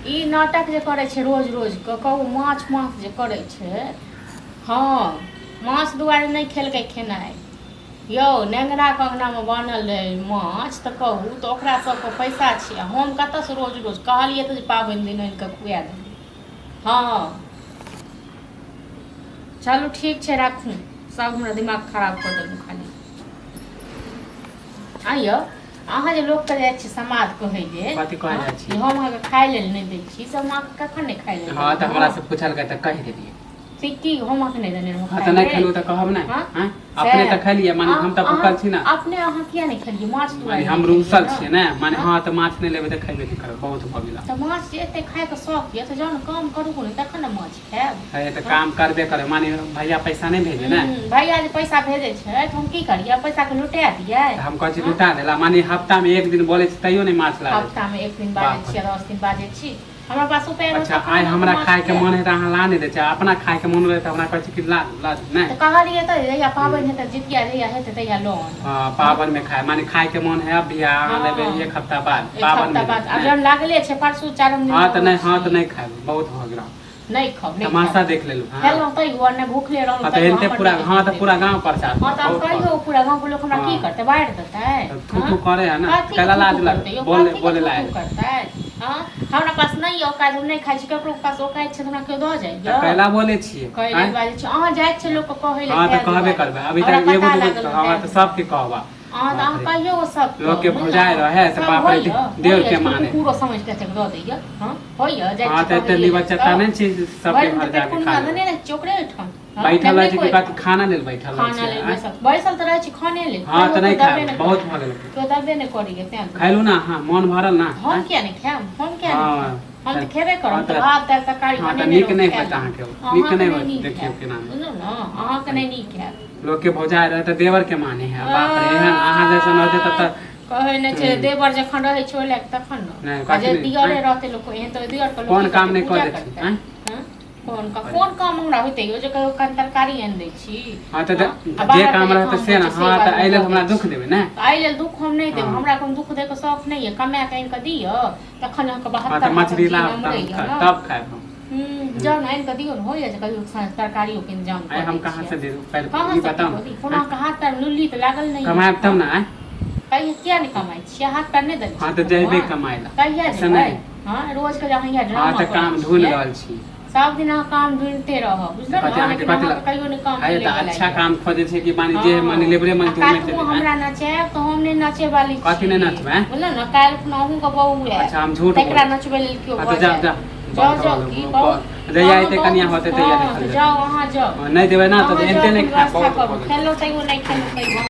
ई नाटक जे करे छे रोज रोज कहू माछ माछ जे करे छे। हाँ माछ दुआरे नहीं खेलकै खेनाइ यौ नेंगरा कंगना में बनल रहे माछ तो कहू तो ओकरा सबके पैसा छियै हम कतऽ से रोज रोज कहलिए तो पाबनि दिन आनि कऽ खुआ देलियै। हाँ चलू ठीक छै राखू सब हमरा दिमाग खराब कर देलू खाली। आइयो अहाँ जे लोक के जाइ छी समाज कहै जे कथि कहै जाइ छी हम अहाँके खाइ लेल नहि दै छी सब अहाँ कखन नहि खाइ लेल। हाँ तऽ हमरा से पूछल तऽ कहि देलियै सिक्की हम अखने देने रहूँ। हाँ तऽ नहीं खेलू तऽ कहब नहीं हैं अपने तऽ खेलिए माने हम तऽ भूखल छी ना। अपने अहाँ किया नहीं खेलिए माछ माने हम रूसल छी ना माने हाँ तऽ माछ नहीं लेबै तऽ खेबे नहीं करब बहुत भ गेल। तऽ माछ जे एते खाय के शौक ये तऽ जौन काम करू ने तखन ने माछ खायब। है तऽ काम करबे करे माने भैया पैसा नहीं भेजे ना। भैया जे पैसा भेजे छै त हम की करिए पैसा के लुटा दिए। हम कहै छी लुटा देला माने हफ्ता में एक दिन बोले छी तैयो नहीं माछ लागे। हफ्ता में एक दिन बाजे छी 10 दिन बाजे छी हमरा पास उपाय। अच्छा आइ हमरा खाए के मन है त अहाँ ला नहीं दे छै अपना खाए के मन रहे त हमरा कहै छी कि ला ला नहीं त कहलिए त जहिया पाबन है त जितिया जहिया है त तहिया लो। हां पाबन में खाए माने खाए के मन है अब भी अहाँ लेबे एक हफ्ता बाद पाबन में अब जन लागले छै परसू चारम दिन। हां त नहीं खाए बहुत हो गेल नहीं खाओ नहीं तमाशा देख लेलु। हां हेलो तई वर ने भूखले रहल त एते पूरा हां त पूरा गांव प्रचार। हां त कहियो पूरा गांव के लोग हमरा की करते बाहर देतै तू करे है ना कला लाज लग बोले लाए करतै। हां हमरा पास नहीं औकात हम नहीं खाइ छी ककरो पास औकात छै हमरा केओ द जाय त कैला बोले छियै कैला बाजे छी अहाँ जाय छै लोग के कहै ले। हां त कहबे करबे अभी तक एगो दूगो हां त सब के कहबा हां त अहाँ कहियो सब लोग के भुजाए रहे त बाप रे देव के माने पूरा समझ के द दैया। हां होइया जाय छै हां त एते लीवर चक्का नहीं छी सब के घर जाके खा ले ने चोकरे ठन बैठल रहे छी कि कथि खाना लेल बैठल खाना लेल बैसल त रहे छी खाने लेल। हां त नहीं खाए बहुत भ गेल तो दबे नहीं करी के तें खाइलु ना हां मन भरल ना हम किया नहीं खाएम हम किया हां हम त खेबे करब त भात दाल तरकारी हां बने त नीक नहीं पता अहाँ के नीक नहीं होय देखियो के नाम सुनो ना अहाँ के नहीं नीक खाएब लोग के भौजाए रहे त देवर के माने है बाप रे एहन अहाँ जैसन होते त कहै नै छै देवर जखन रहै छै ओले तखन न जे दियरे रहते लोग एहन त दियर के लोग कोन काम नहीं करे छै हैं कोन काम हमरा होते यो जे कहियो कान तरकारी आन दै छी। हां त जे काम रहते से ना हां त आइले हमरा दुख देबे ना आइले दुख हम नहीं देब हमरा कोन दुख दे के शौक नहीं है कमा के आन के दियो तखन हम के 72 त मछली ला तब खाए हम जान आन के दियो न होय जे कहियो तरकारियो के इंतजाम कर हम कहां से दे पहले ई बताओ कोना के हाथ पर लुल्ली त लागल नहीं कमाए तब ना आए कहिया किया नहीं कमाई छी हाथ पर नहीं दे। हां त जेबे कमाइला कहिया जेबै हां रोज के जहां यहाँ ड्रामा हां त काम ढूंढ रहल छी सब दिन अहाँ काम ढूंढते रहो बुझल ना कहियो नहीं काम है त अच्छा काम खोजे छै कि माने जे माने लेबरे मन तुम में हमरा नचेब तो हम नहीं नचे वाली छी कथि नहीं नचबे बोल ना काल खुना अहू के बहू है। अच्छा हम झूठ एकरा नचबे लेल क्यों हां त जा जा जाओ की बहुत जया आते कनिया होते तैयार जाओ वहां जाओ नहीं देबे ना तो एते नहीं खा बहुत खेलो तैयो नहीं खेलो